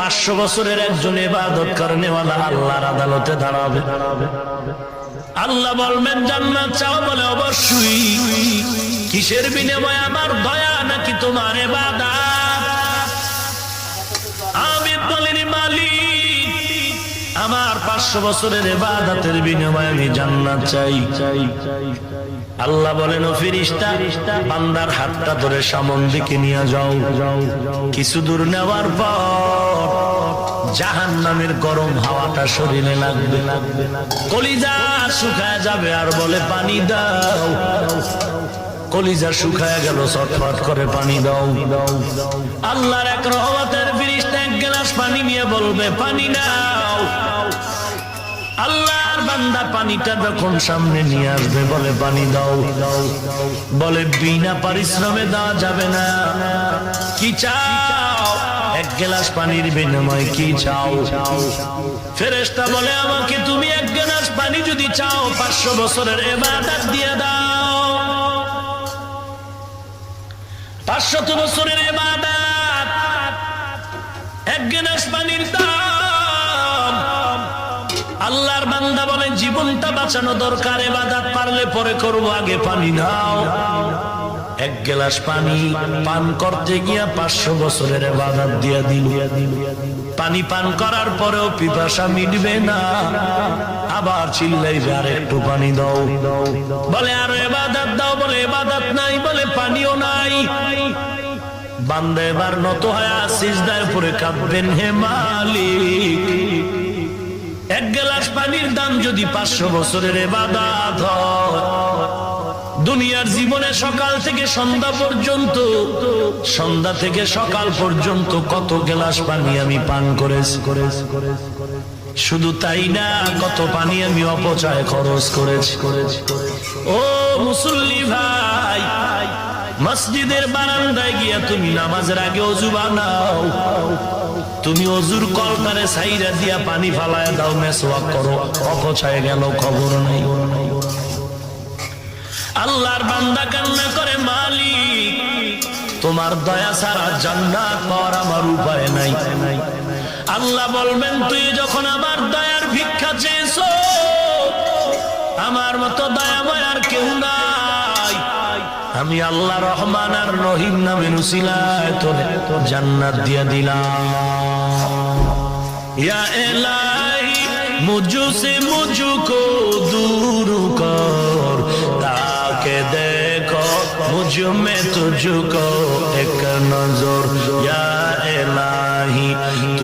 500 বছরের একজন ইবাদত করেনেওয়ালা আল্লাহর আদালতে দাঁড়াবে। আল্লাহ বলবেন জান্নাত চাও? বলে অবশ্যই। কিসের বিনিময়ে? আমার দয়া নাকি তোমার ইবাদত? আমি বলেন মালিক, আমার 500 বছরের ইবাদতের বিনিময়ে আমি জান্নাত চাই। আল্লাহ বলেন, ও ফেরেশতা, বান্দার হাতটা ধরে সামন দিকে নিয়ে যাও। কিছু দূর নেওয়ার পর জাহান্নামের গরম হাওয়াটা শরীরে লাগবে, কলিজা শুকায় যাবে, আর বলে পানি দাও। কলিজা শুকায় গেল, ছটফট করে পানি দাও। আল্লাহর এক রহমতের ফেরেশতা এক গ্লাস পানি নিয়ে বলবে পানি নাও। আল্লাহর বান্দা পানিটা যখন সামনে নিয়ে আসবে, বলে পানি দাও। বলে বিনা পরিশ্রমে দেওয়া যাবে না। কি চাও? এক গ্লাস পানির বিনিময়ে কি চাও? ফেরেশতা বলে, আমাকে তুমি এক গ্লাস পানি যদি চাও, 500 বছরের ইবাদত দিয়ে দাও। 500 বছরের ইবাদত, এক গ্লাস পানির দাম। আল্লাহর বান্দা বলে, জীবনটা বাঁচানো দরকার, ইবাদত পারলে পরে করব, আগে পানি দাও। এক গ্লাস পানি পান করতে গিয়া 500 বছরের ইবাদত দিয়া দিল। পানি পান করার পরেও পিপাসা মিটবে না, আবার চিল্লাইবে, আর একটু পানি দাও। বলে আরো ইবাদত দাও। বলে ইবাদত নাই। বলে পানিও নাই। বান্দা এবার নত হয়ে সিজদায় পড়ে কাঁদবেন, হে মালিক, এক গ্লাস পানির দাম যদি 500 বছরের ইবাদত হয়, দুনিয়ার জীবনে সকাল থেকে সন্ধ্যা পর্যন্ত, সন্ধ্যা থেকে সকাল পর্যন্ত কত গ্লাস পানি আমি পান করেছি। শুধু তাই না, কত পানি আমি অপচয় খরচ করেছি। ও মুসল্লি ভাই, মসজিদের বারান্দায় গিয়া তুমি নামাজের আগে ওযু বানাও। তুমি ওযুর কলটারে ছাইরা দিয়া পানি ফালায় দাও, মেসওয়াক করো, অপচয় গেল, খবর নাই। আল্লাহর বান্দা কান্না করে, মালিক, তোমার দয়া ছাড়া জান্নাত পাওয়ার আমার উপায় নাই। আল্লাহ বলবেন, তুই যখন আমার দয়ার ভিক্ষা চেয়েছো, আমার মতো দয়াময় আর কেউ নাই। আমি আল্লাহ রহমান আর রহিম নামের উসিলায় তোরে জান্নাত দিয়া দিলাম। ইয়া ইলাহি মুঝসে মুঝকো दूर कर, ताके देखो मुझ में तुझको एक नजर। या इलाही